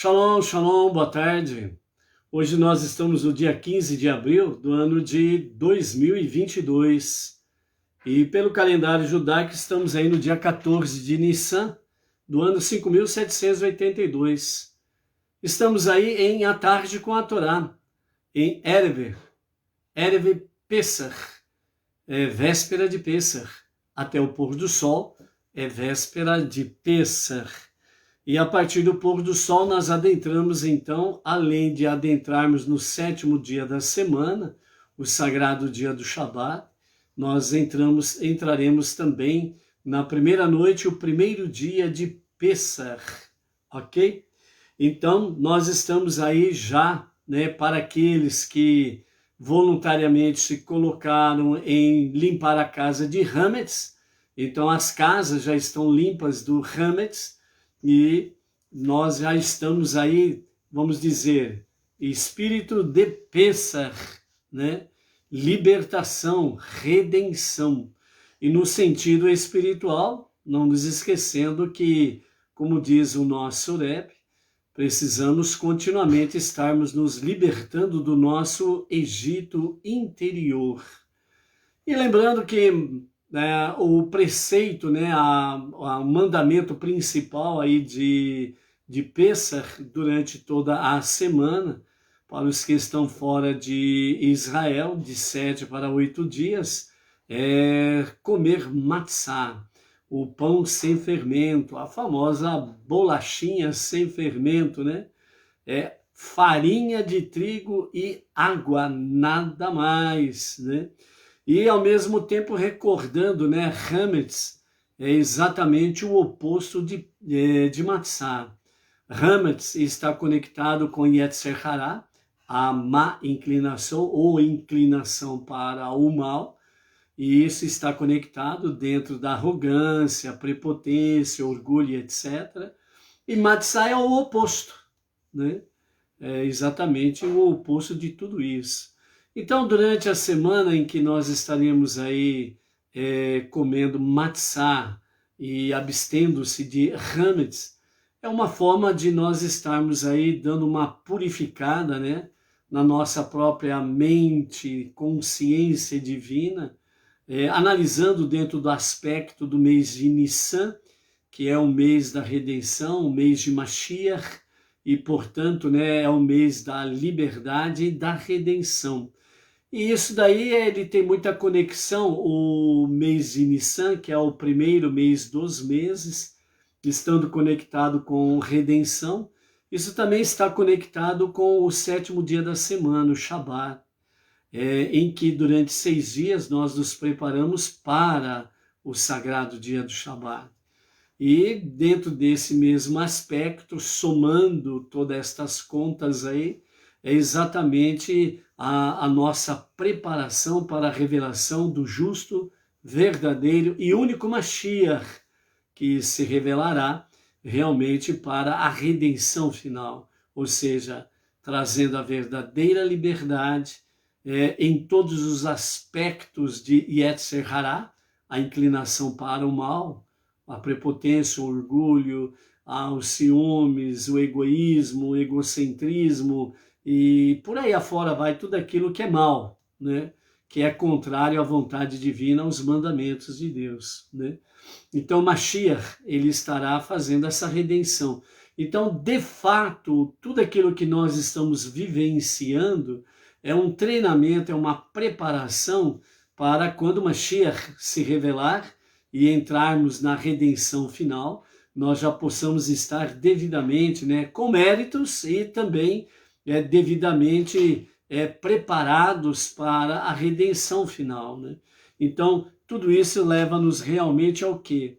Shalom, shalom, boa tarde. Hoje nós estamos no dia 15 de abril do ano de 2022 e pelo calendário judaico estamos aí no dia 14 de Nissan do ano 5782. Estamos aí em A Tarde com a Torá, em Erev Pesach, véspera de Pesach, até o pôr do sol é véspera de Pesach. E a partir do pôr do sol nós adentramos então, além de adentrarmos no sétimo dia da semana, o sagrado dia do Shabat, nós entraremos também na primeira noite, o primeiro dia de Pesach, ok? Então nós estamos aí já, para aqueles que voluntariamente se colocaram em limpar a casa de Hametz, então as casas já estão limpas do Hametz, e nós já estamos aí, vamos dizer, espírito de Pesach, libertação, redenção. E no sentido espiritual, não nos esquecendo que, como diz o nosso Rebbe, precisamos continuamente estarmos nos libertando do nosso Egito interior. E lembrando que o preceito, o mandamento principal aí de Pesach durante toda a semana, para os que estão fora de Israel, de 7 para 8 dias, é comer matzá, o pão sem fermento, a famosa bolachinha sem fermento, É farinha de trigo e água, nada mais, E ao mesmo tempo recordando, Hametz é exatamente o oposto de matzá. Hametz está conectado com Yetzer Hará, a má inclinação ou inclinação para o mal, e isso está conectado dentro da arrogância, prepotência, orgulho, etc. E matzá é o oposto, É exatamente o oposto de tudo isso. Então, durante a semana em que nós estaremos aí comendo matzá e abstendo-se de hametz, é uma forma de nós estarmos aí dando uma purificada, na nossa própria mente, consciência divina, analisando dentro do aspecto do mês de Nissan, que é o mês da redenção, o mês de Mashiach, e, portanto, é o mês da liberdade e da redenção. E isso daí ele tem muita conexão, o mês de Nissan, que é o primeiro mês dos meses, estando conectado com redenção. Isso também está conectado com o sétimo dia da semana, o Shabat, em que durante 6 dias nós nos preparamos para o sagrado dia do Shabat. E dentro desse mesmo aspecto, somando todas estas contas aí, é exatamente a nossa preparação para a revelação do justo, verdadeiro e único Mashiach, que se revelará realmente para a redenção final, ou seja, trazendo a verdadeira liberdade em todos os aspectos de Yetzer Hará, a inclinação para o mal, a prepotência, o orgulho, os ciúmes, o egoísmo, o egocentrismo, e por aí afora vai tudo aquilo que é mal, que é contrário à vontade divina, aos mandamentos de Deus. Então Mashiach, ele estará fazendo essa redenção. Então, de fato, tudo aquilo que nós estamos vivenciando é um treinamento, é uma preparação para quando Mashiach se revelar e entrarmos na redenção final, nós já possamos estar devidamente, com méritos e também devidamente preparados para a redenção final, Então, tudo isso leva-nos realmente ao quê?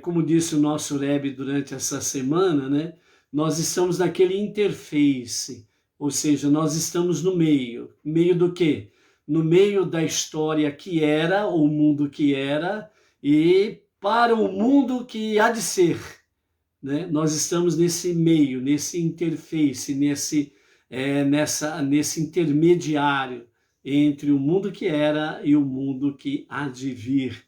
Como disse o nosso Rebbe durante essa semana, nós estamos naquele interface, ou seja, nós estamos no meio. Meio do quê? No meio da história que era, o mundo que era, e para o mundo que há de ser. Nós estamos nesse meio, nesse interface, nesse intermediário entre o mundo que era e o mundo que há de vir.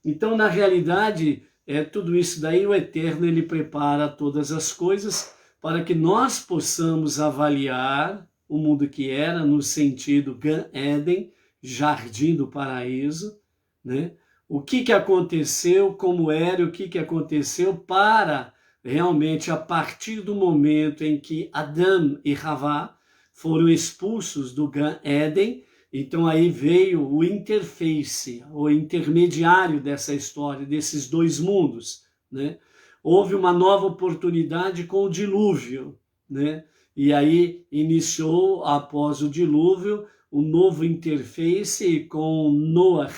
Então, na realidade, tudo isso daí, o Eterno, ele prepara todas as coisas para que nós possamos avaliar o mundo que era no sentido Gan Eden, jardim do paraíso, né? O que aconteceu, como era, o que aconteceu para realmente, a partir do momento em que Adão e Havá foram expulsos do Gan Eden, então aí veio o interface, o intermediário dessa história, desses dois mundos, né? Houve uma nova oportunidade com o dilúvio, né? E aí iniciou, após o dilúvio, um novo interface com Noah,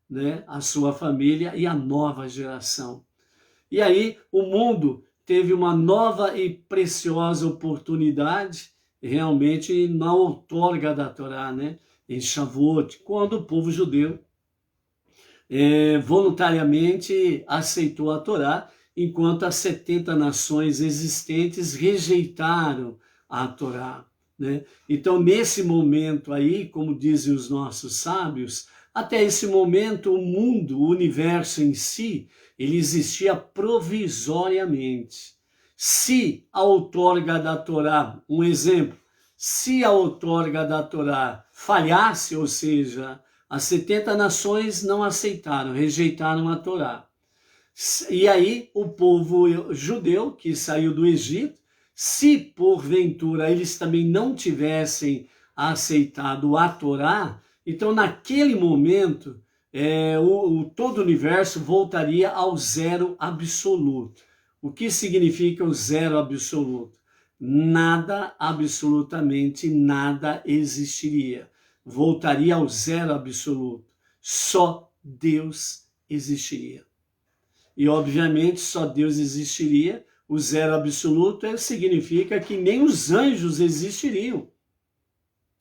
né? A sua família e a nova geração. E aí o mundo teve uma nova e preciosa oportunidade, realmente na outorga da Torá, né? Em Shavuot, quando o povo judeu voluntariamente aceitou a Torá, enquanto as 70 nações existentes rejeitaram a Torá, né? Então, nesse momento aí, como dizem os nossos sábios, até esse momento o mundo, o universo em si, ele existia provisoriamente. Se a outorga da Torá, um exemplo, se a outorga da Torá falhasse, ou seja, as 70 nações não aceitaram, rejeitaram a Torá. E aí o povo judeu que saiu do Egito, se porventura eles também não tivessem aceitado a Torá, então naquele momento todo o universo voltaria ao zero absoluto. O que significa o zero absoluto? Nada, absolutamente nada existiria. Voltaria ao zero absoluto. Só Deus existiria. E obviamente só Deus existiria. O zero absoluto significa que nem os anjos existiriam.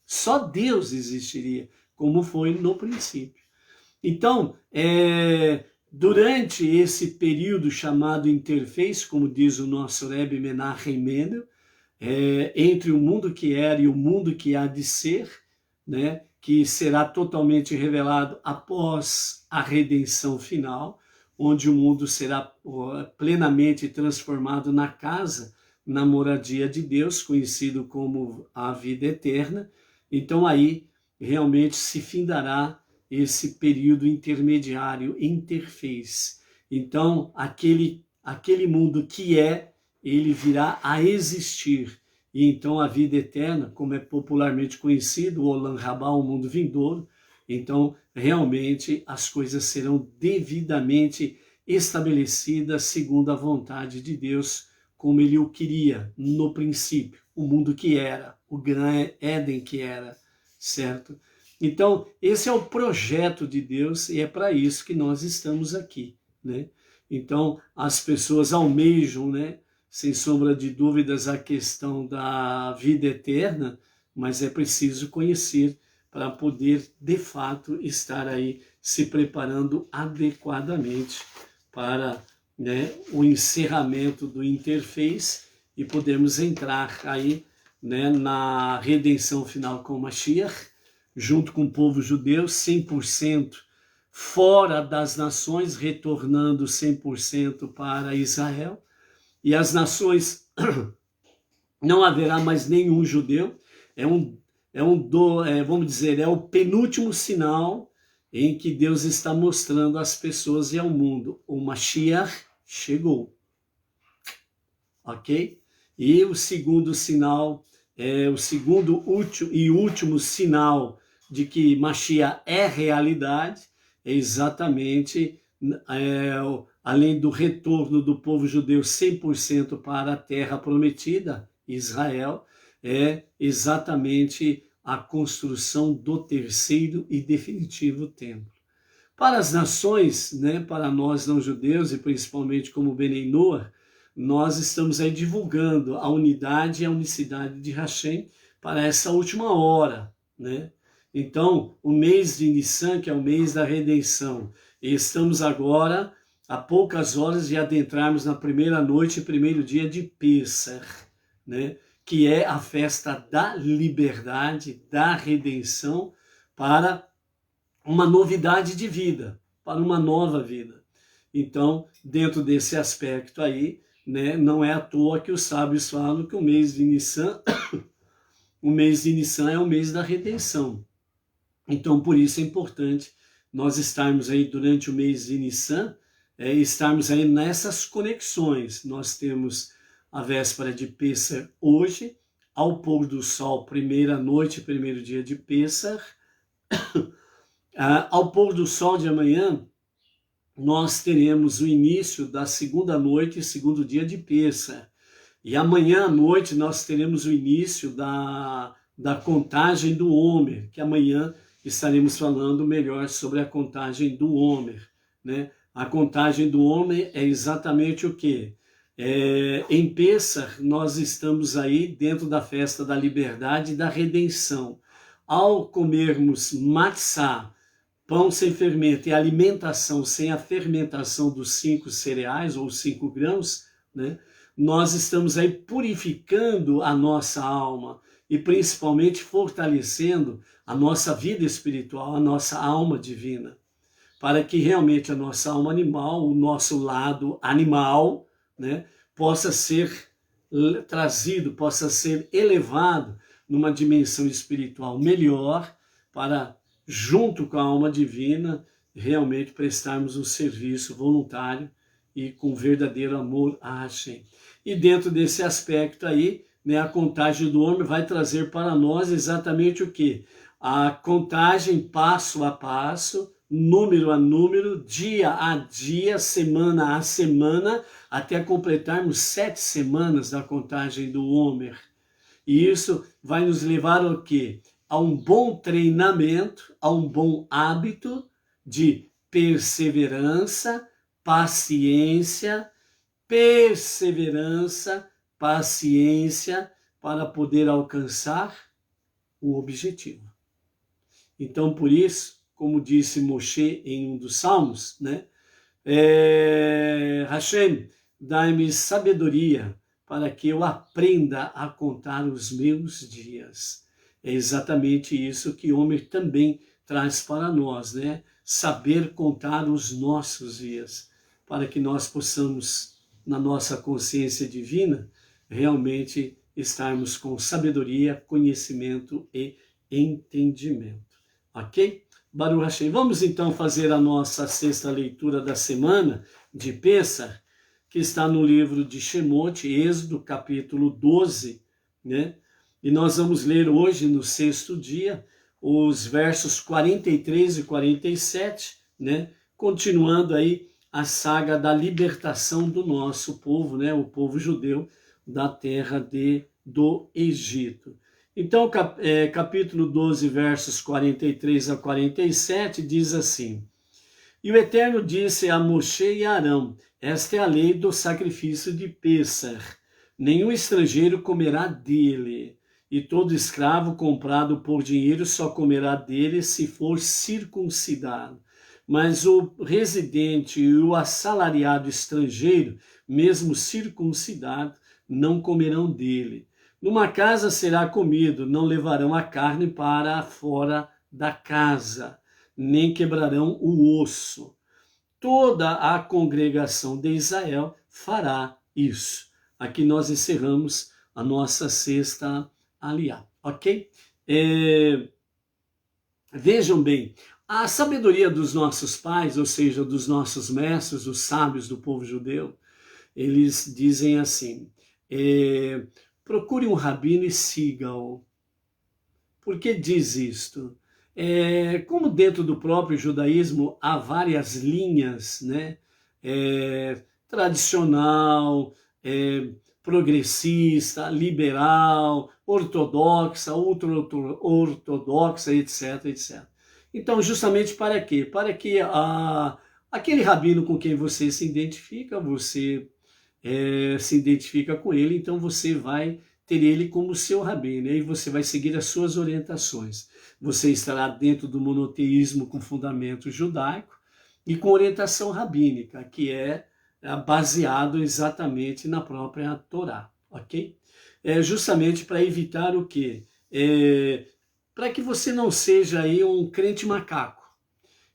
Só Deus existiria, como foi no princípio. Então, durante esse período chamado interface, como diz o nosso Rebbe Menachem Mendel, entre o mundo que era e o mundo que há de ser, né, que será totalmente revelado após a redenção final, onde o mundo será plenamente transformado na casa, na moradia de Deus, conhecido como a vida eterna. Então aí realmente se findará esse período intermediário, interface. Então aquele mundo que ele virá a existir. E então a vida eterna, como é popularmente conhecido, o Olam Rabá, o mundo vindouro, então realmente as coisas serão devidamente estabelecidas segundo a vontade de Deus, como ele o queria no princípio, o mundo que era, o Gan Éden que era, certo? Então esse é o projeto de Deus e é para isso que nós estamos aqui, né? Então as pessoas almejam, né, sem sombra de dúvidas, a questão da vida eterna, mas é preciso conhecer para poder, de fato, estar aí se preparando adequadamente para, né, o encerramento do interface e podermos entrar aí, né, na redenção final com Mashiach, junto com o povo judeu, 100% fora das nações, retornando 100% para Israel. E as nações, não haverá mais nenhum judeu, vamos dizer, é o penúltimo sinal em que Deus está mostrando às pessoas e ao mundo. O Mashiach chegou, ok? E o segundo sinal, o segundo e último sinal de que Mashiach é realidade, é exatamente além do retorno do povo judeu 100% para a terra prometida, Israel, é exatamente a construção do terceiro e definitivo templo. Para as nações, né, para nós não judeus e principalmente como Benei Noah, nós estamos aí divulgando a unidade e a unicidade de Hashem para essa última hora, né? Então, o mês de Nissan, que é o mês da redenção, e estamos agora a poucas horas de adentrarmos na primeira noite e primeiro dia de Pessach, né? Que é a festa da liberdade, da redenção, para uma novidade de vida, para uma nova vida. Então, dentro desse aspecto aí, né? Não é à toa que os sábios falam que o mês de Nissan, o mês de Nissan é o mês da redenção. Então, por isso é importante nós estarmos aí durante o mês de Nissan, estarmos aí nessas conexões. Nós temos a véspera de Pêssar hoje, ao pôr do sol, primeira noite, primeiro dia de Pêssar. Ao pôr do sol de amanhã, nós teremos o início da segunda noite, segundo dia de Pêssar. E amanhã à noite nós teremos o início da contagem do Homer, que amanhã estaremos falando melhor sobre a contagem do Homer, né? A contagem do Homer é exatamente o quê? Em Pêssar, nós estamos aí dentro da festa da liberdade e da redenção. Ao comermos matzá, pão sem fermento, e alimentação sem a fermentação dos 5 cereais ou 5 grãos, né? Nós estamos aí purificando a nossa alma e principalmente fortalecendo a nossa vida espiritual, a nossa alma divina, para que realmente a nossa alma animal, o nosso lado animal, né, possa ser trazido, possa ser elevado numa dimensão espiritual melhor, para, junto com a alma divina, realmente prestarmos um serviço voluntário e com verdadeiro amor a Hashem. E dentro desse aspecto aí, né, a contagem do homem vai trazer para nós exatamente o quê? A contagem passo a passo, número a número, dia a dia, semana a semana, até completarmos 7 semanas da contagem do Homer. E isso vai nos levar ao quê? A um bom treinamento, a um bom hábito de perseverança, paciência, para poder alcançar o objetivo. Então, por isso, como disse Moshe em um dos salmos, né? Hashem, dai-me sabedoria para que eu aprenda a contar os meus dias. É exatamente isso que Homer também traz para nós, né? Saber contar os nossos dias, para que nós possamos, na nossa consciência divina, realmente estarmos com sabedoria, conhecimento e entendimento. Ok? Baruch Hashem. Vamos então fazer a nossa sexta leitura da semana de Pêssar, que está no livro de Shemot, Êxodo, capítulo 12, né? E nós vamos ler hoje, no sexto dia, os versos 43 e 47, né? Continuando aí a saga da libertação do nosso povo, né? O povo judeu da terra do Egito. Então, capítulo 12, versos 43 a 47, diz assim: E o Eterno disse a Moshe e a Arão: Esta é a lei do sacrifício de Pêssar. Nenhum estrangeiro comerá dele, e todo escravo comprado por dinheiro só comerá dele se for circuncidado. Mas o residente e o assalariado estrangeiro, mesmo circuncidado, não comerão dele. Numa casa será comido, não levarão a carne para fora da casa, nem quebrarão o osso. Toda a congregação de Israel fará isso. Aqui nós encerramos a nossa sexta aliá, ok? Vejam bem, a sabedoria dos nossos pais, ou seja, dos nossos mestres, os sábios do povo judeu, eles dizem assim: procure um rabino e siga-o. Por que diz isto? Como dentro do próprio judaísmo há várias linhas, né? Tradicional, progressista, liberal, ortodoxa, ultra-ortodoxa, etc, etc. Então, justamente para quê? Para que aquele rabino com quem você se identifica, você se identifica com ele, então você vai ter ele como seu rabino, e aí você vai seguir as suas orientações. Você estará dentro do monoteísmo com fundamento judaico e com orientação rabínica, que é baseado exatamente na própria Torá, ok? Justamente para evitar o quê? Para que você não seja aí um crente macaco,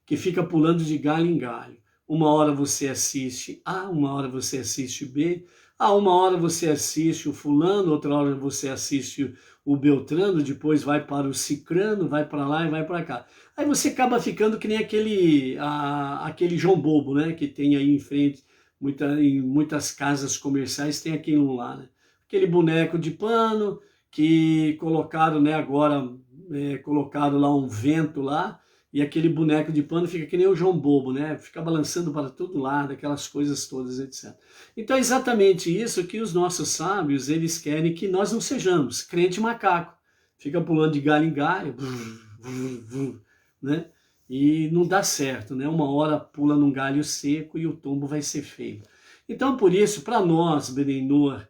que fica pulando de galho em galho. Uma hora você assiste A, uma hora você assiste B, Uma hora você assiste o fulano, outra hora você assiste o Beltrano, depois vai para o Cicrano, vai para lá e vai para cá. Aí você acaba ficando que nem aquele João Bobo, né? Que tem aí em frente, em muitas casas comerciais tem aquilo lá, né? Aquele boneco de pano que colocaram, né, agora, colocaram lá um vento lá, e aquele boneco de pano fica que nem o João Bobo, né? Fica balançando para todo lado, aquelas coisas todas, etc. Então é exatamente isso que os nossos sábios, eles querem que nós não sejamos crente macaco. Fica pulando de galho em galho, né? E não dá certo, né? Uma hora pula num galho seco e o tombo vai ser feio. Então, por isso, para nós, Benenor,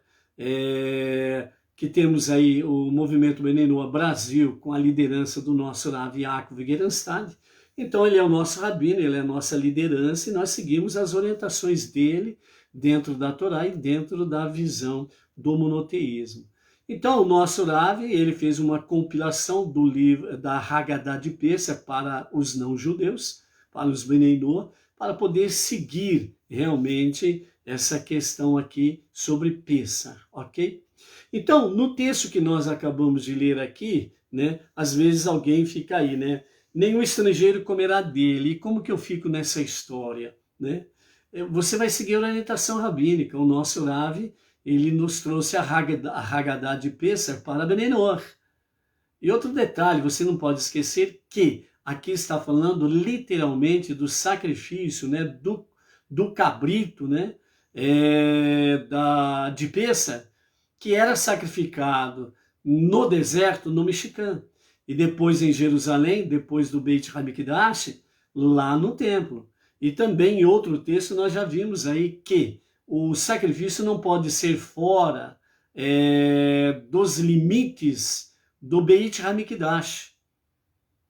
que temos aí o movimento Benenor Brasil, com a liderança do nosso Rav Yaakov Gerenstad, então ele é o nosso rabino, ele é a nossa liderança, e nós seguimos as orientações dele dentro da Torá e dentro da visão do monoteísmo. Então, o nosso Rav, ele fez uma compilação do livro da Haggadah de Pessah para os não-judeus, para os Benenor, para poder seguir realmente essa questão aqui sobre Pessah, ok? Então, no texto que nós acabamos de ler aqui, né, às vezes alguém fica aí, né? Nenhum estrangeiro comerá dele. E como que eu fico nessa história, né? Você vai seguir a orientação rabínica. O nosso Rav, ele nos trouxe a Haggadah de Pessah para Benenor. E outro detalhe, você não pode esquecer que aqui está falando literalmente do sacrifício, né, do cabrito, né, de Pessah, que era sacrificado no deserto, no Mexicano, e depois em Jerusalém, depois do Beit HaMikdash, lá no templo. E também em outro texto nós já vimos aí que o sacrifício não pode ser fora dos limites do Beit HaMikdash,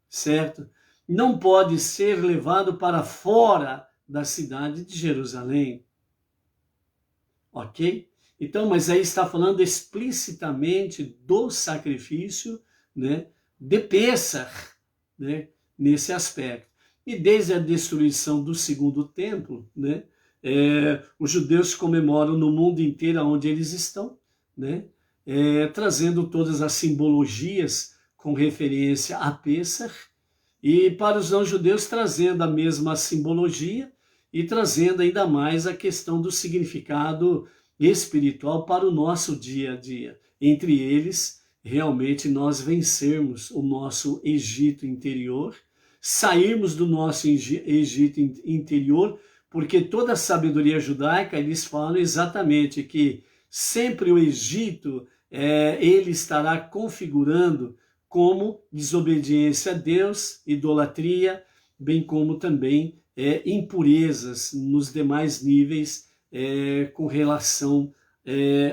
certo? Não pode ser levado para fora da cidade de Jerusalém, ok? Então, mas aí está falando explicitamente do sacrifício, né, de Pessah, né, nesse aspecto. E desde a destruição do segundo templo, né, os judeus comemoram no mundo inteiro onde eles estão, né, trazendo todas as simbologias com referência a Pessah, e para os não-judeus trazendo a mesma simbologia e trazendo ainda mais a questão do significado espiritual para o nosso dia a dia. Entre eles, realmente nós vencermos o nosso Egito interior, sairmos do nosso Egito interior, porque toda a sabedoria judaica, eles falam exatamente que sempre o Egito, ele estará configurando como desobediência a Deus, idolatria, bem como também impurezas nos demais níveis com relação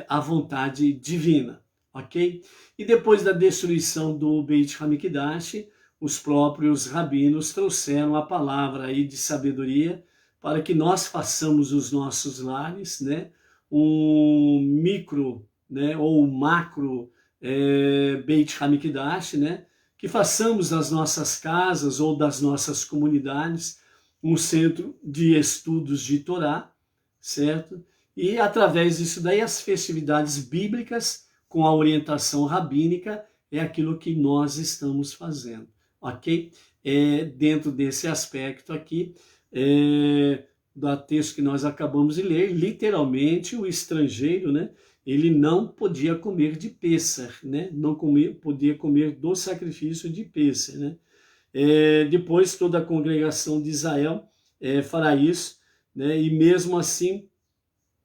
à vontade divina, ok? E depois da destruição do Beit HaMikdash, os próprios rabinos trouxeram a palavra aí de sabedoria para que nós façamos os nossos lares, né, um micro, né, ou macro Beit HaMikdash, né, que façamos das nossas casas ou das nossas comunidades um centro de estudos de Torá, certo? E através disso daí as festividades bíblicas com a orientação rabínica é aquilo que nós estamos fazendo, ok? Dentro desse aspecto aqui, do texto que nós acabamos de ler, literalmente o estrangeiro, né, ele não podia comer de Pessah, né, não podia comer do sacrifício de Pessah, né. Depois toda a congregação de Israel fará isso, né, e mesmo assim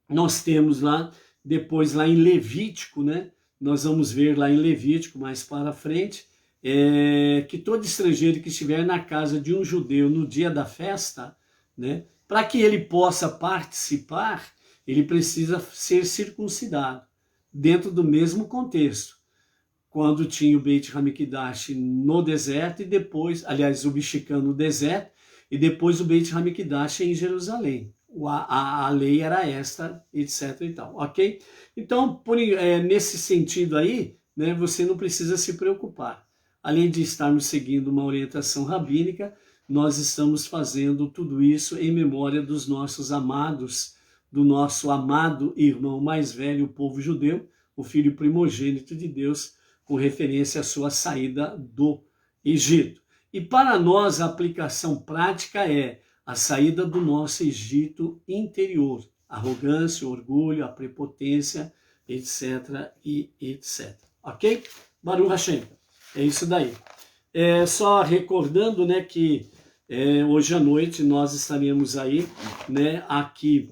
nós temos lá, depois lá em Levítico, né, nós vamos ver lá em Levítico mais para frente, que todo estrangeiro que estiver na casa de um judeu no dia da festa, né, para que ele possa participar, ele precisa ser circuncidado, dentro do mesmo contexto. Quando tinha o Beit HaMikdash no deserto e depois, aliás, o Mexicano no deserto, e depois o Beit HaMikdash em Jerusalém. A lei era esta, etc. e tal, ok? Então, nesse sentido aí, né, você não precisa se preocupar. Além de estarmos seguindo uma orientação rabínica, nós estamos fazendo tudo isso em memória dos nossos amados do nosso amado irmão mais velho, o povo judeu, o filho primogênito de Deus, com referência à sua saída do Egito. E para nós a aplicação prática é a saída do nosso Egito interior, arrogância, orgulho, a prepotência, etc. e etc. Ok? Baruch Hashem. É isso daí. Só recordando, né, que hoje à noite nós estaremos aí, né, aqui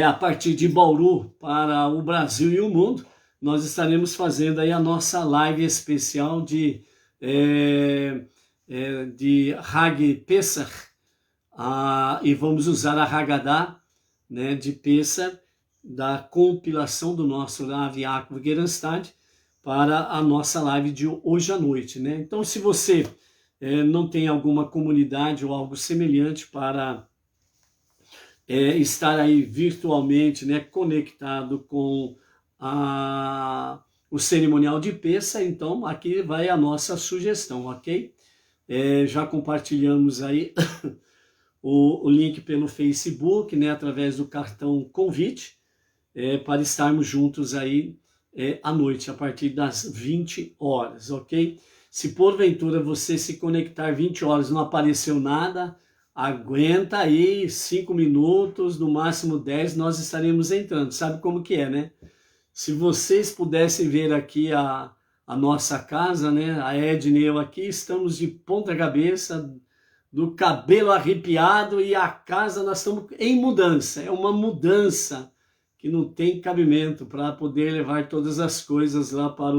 a partir de Bauru para o Brasil e o mundo. Nós estaremos fazendo aí a nossa live especial de Hag Pesach, e vamos usar a Haggadah, né, de Pesach, da compilação do nosso Rav Yaakov Gerenstad, para a nossa live de hoje à noite, né? Então, se você não tem alguma comunidade ou algo semelhante para estar aí virtualmente, né, conectado com o cerimonial de Pesach, então aqui vai a nossa sugestão, ok? Já compartilhamos aí o link pelo Facebook, né, através do cartão convite, para estarmos juntos aí à noite, a partir das 20 horas, ok? Se porventura você se conectar 20 horas e não apareceu nada, aguenta aí 5 minutos, no máximo 10, nós estaremos entrando. Sabe como que é, né? Se vocês pudessem ver aqui a nossa casa, né? A Edna e eu aqui estamos de ponta cabeça, do cabelo arrepiado, e a casa nós estamos em mudança. É uma mudança que não tem cabimento para poder levar todas as coisas lá para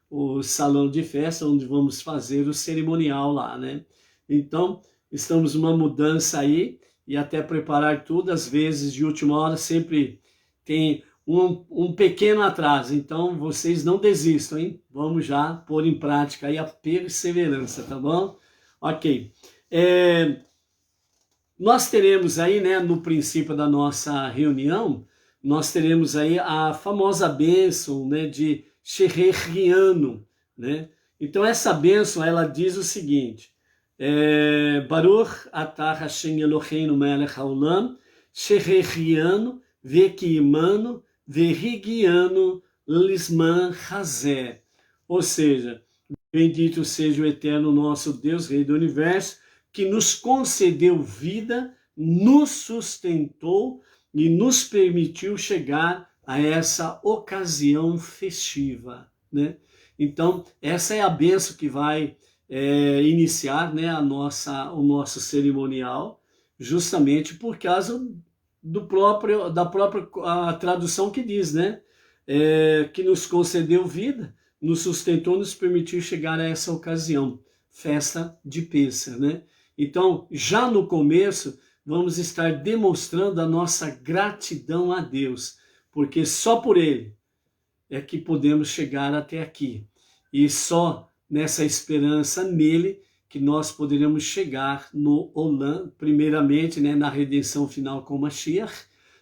o salão de festa, onde vamos fazer o cerimonial lá, né? Então, estamos numa mudança aí, e até preparar tudo, às vezes de última hora sempre tem um pequeno atraso. Então, vocês não desistam, hein? Vamos já pôr em prática aí a perseverança, tá bom? Ok. Nós teremos aí, né, no princípio da nossa reunião, nós teremos aí a famosa bênção, né, de Shehechriano, né? Então essa bênção, ela diz o seguinte: Baruch atah Hashem Eloheinu melech haolam, Shehechriano vekiimano verrigiano lisman hazé. Ou seja, bendito seja o eterno nosso Deus, Rei do Universo, que nos concedeu vida, nos sustentou e nos permitiu chegar a essa ocasião festiva, né? Então, essa é a bênção que vai iniciar, né, o nosso cerimonial, justamente por causa da própria a tradução que diz, né? Que nos concedeu vida, nos sustentou, nos permitiu chegar a essa ocasião, festa de Pêssar, né? Então, já no começo, vamos estar demonstrando a nossa gratidão a Deus, porque só por Ele é que podemos chegar até aqui. E só nessa esperança nele que nós poderemos chegar no Olam, primeiramente, né, na redenção final com Mashiach,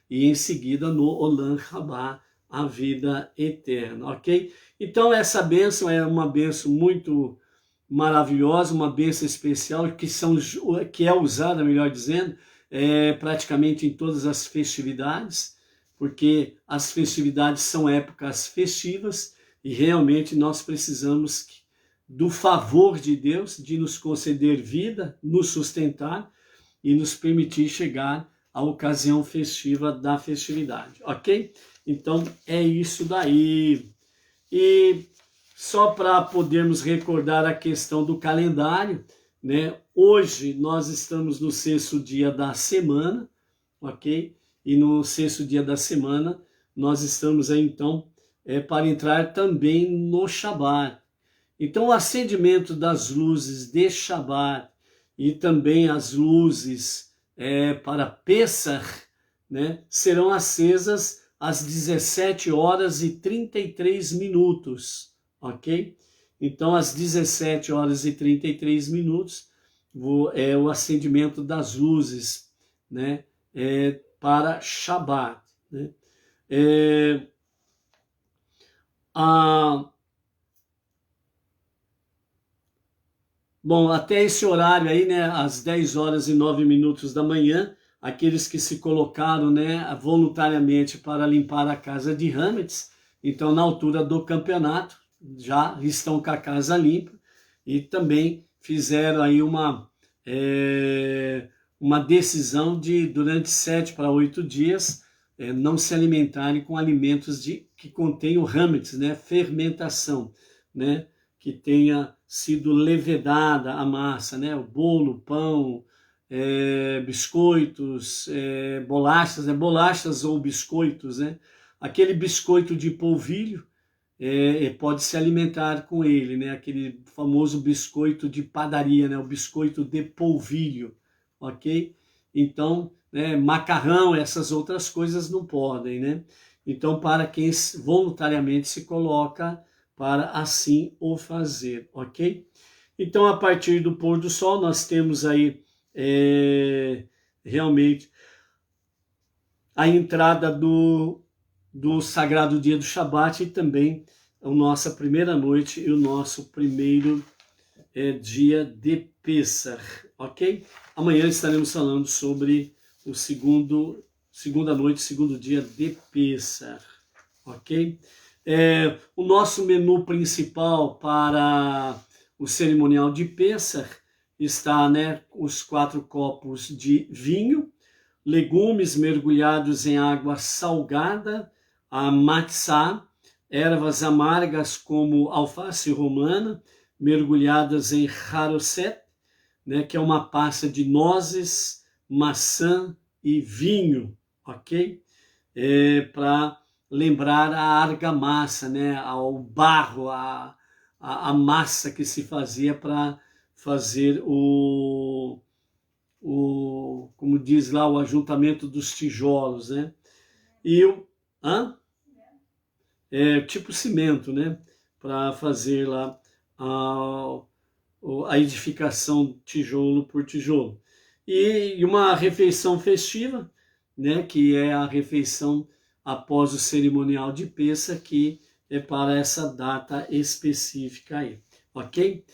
e em seguida no Olam Rabá, a vida eterna, ok? Então essa bênção é uma bênção muito maravilhosa, uma bênção especial que é usada, melhor dizendo, praticamente em todas as festividades, porque as festividades são épocas festivas e realmente nós precisamos do favor de Deus, de nos conceder vida, nos sustentar e nos permitir chegar à ocasião festiva da festividade, ok? Então é isso daí. E só para podermos recordar a questão do calendário, né? Hoje nós estamos no 6º dia da semana, ok? E no 6º dia da semana nós estamos aí então para entrar também no Shabat. Então o acendimento das luzes de Shabat e também as luzes para Pessach, né, serão acesas às 17 horas e 33 minutos, ok? Então, às 17 horas e 33 minutos, é o acendimento das luzes, né, para Shabat, né? Bom, até esse horário aí, né, às 10 horas e 9 minutos da manhã, aqueles que se colocaram, né, voluntariamente para limpar a casa de Hametz, então na altura do campeonato já estão com a casa limpa e também fizeram aí uma decisão de durante 7 para 8 dias não se alimentarem com alimentos que contenham Hametz, né, fermentação, né, que tenha sido levedada a massa, né, o bolo, pão, biscoitos, bolachas, né, bolachas ou biscoitos, né, aquele biscoito de polvilho, pode se alimentar com ele, né, aquele famoso biscoito de padaria, né, o biscoito de polvilho, ok? Então, né, macarrão, essas outras coisas não podem, né? Então, para quem voluntariamente se coloca para assim o fazer, ok? Então, a partir do pôr do sol, nós temos aí realmente a entrada do sagrado dia do Shabat e também a nossa primeira noite e o nosso primeiro dia de Pessach, ok? Amanhã estaremos falando sobre o segunda noite, segundo dia de Pessach, ok? O nosso menu principal para o cerimonial de Pessach está, né, os 4 copos de vinho, legumes mergulhados em água salgada, a matzá, ervas amargas como alface romana, mergulhadas em haroset, né, que é uma pasta de nozes, maçã e vinho, ok? Para lembrar a argamassa, né, ao barro, a massa que se fazia para fazer como diz lá, o ajuntamento dos tijolos, né? E tipo cimento, né? Para fazer lá a edificação tijolo por tijolo. E uma refeição festiva, né? Que é a refeição após o cerimonial de Pessach, que é para essa data específica aí, ok?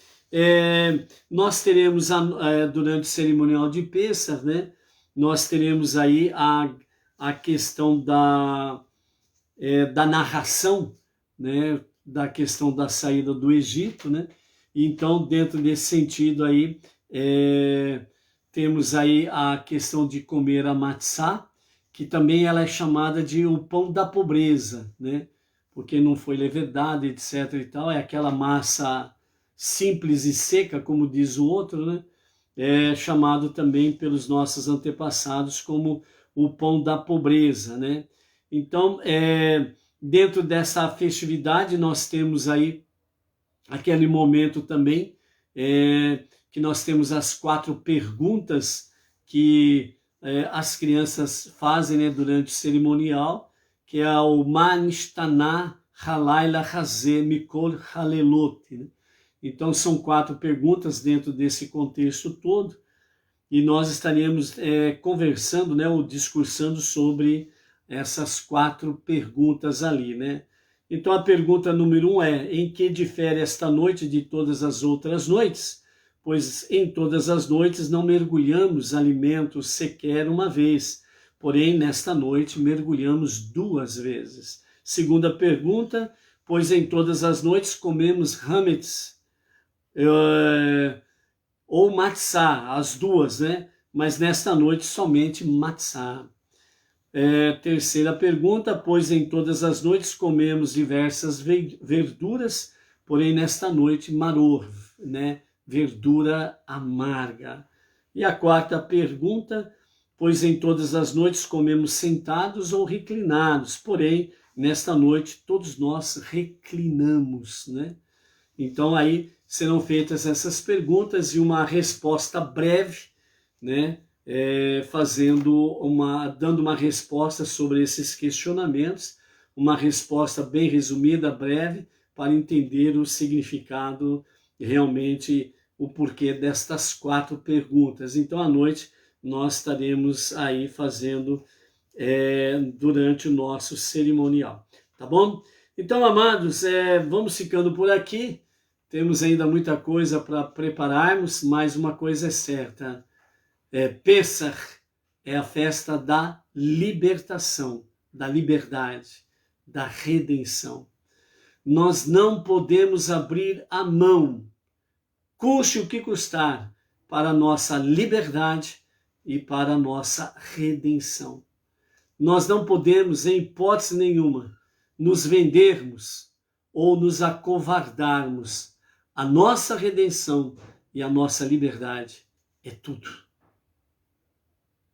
Nós teremos durante o cerimonial de Pessach, né? Nós teremos aí a questão da narração, né, da questão da saída do Egito, né? Então, dentro desse sentido aí, temos aí a questão de comer a matzá, que também ela é chamada de o pão da pobreza, né? Porque não foi levedada, etc. e tal, é aquela massa simples e seca, como diz o outro, né? É chamado também pelos nossos antepassados como o pão da pobreza, né? Então, dentro dessa festividade, nós temos aí aquele momento também que nós temos as 4 perguntas que as crianças fazem, né, durante o cerimonial, que é o Manishtaná Halayla Hazeh Mikol Halelot, né? Então, são 4 perguntas dentro desse contexto todo, e nós estaremos conversando, né, ou discursando sobre essas 4 perguntas ali, né? Então, a pergunta número 1 é: em que difere esta noite de todas as outras noites? Pois em todas as noites não mergulhamos alimentos sequer uma vez, porém, nesta noite mergulhamos 2 vezes. Segunda pergunta: pois em todas as noites comemos hametz, ou matzá, as 2, né? Mas nesta noite somente matzá. Terceira pergunta: pois em todas as noites comemos diversas verduras, porém nesta noite maror, né? Verdura amarga. E a quarta pergunta: pois em todas as noites comemos sentados ou reclinados, porém nesta noite todos nós reclinamos, né? Então aí serão feitas essas perguntas e uma resposta breve, né? Dando uma resposta sobre esses questionamentos, uma resposta bem resumida, breve, para entender o significado, realmente o porquê destas 4 perguntas. Então, à noite, nós estaremos aí fazendo durante o nosso cerimonial, tá bom? Então, amados, vamos ficando por aqui. Temos ainda muita coisa para prepararmos, mas uma coisa é certa: Pessach é a festa da libertação, da liberdade, da redenção. Nós não podemos abrir a mão, custe o que custar, para a nossa liberdade e para a nossa redenção. Nós não podemos, em hipótese nenhuma, nos vendermos ou nos acovardarmos. A nossa redenção e a nossa liberdade é tudo.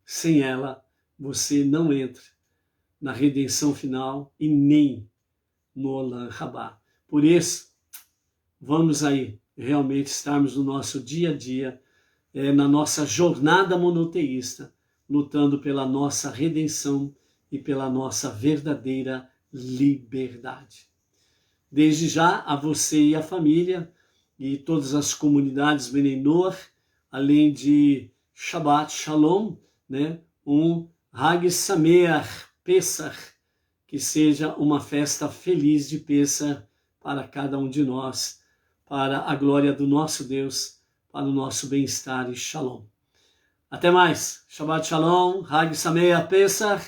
Sem ela, você não entra na redenção final e nem no Olam Rabá. Por isso, vamos aí realmente estarmos no nosso dia a dia, na nossa jornada monoteísta, lutando pela nossa redenção e pela nossa verdadeira liberdade. Desde já, a você e a família e todas as comunidades Bnei Noach, além de Shabbat Shalom, né? Hag Sameach Pesach, que seja uma festa feliz de Pesach para cada um de nós, para a glória do nosso Deus, para o nosso bem-estar e Shalom. Até mais. Shabbat Shalom, Hag Sameach Pesach.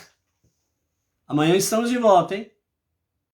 Amanhã estamos de volta, hein?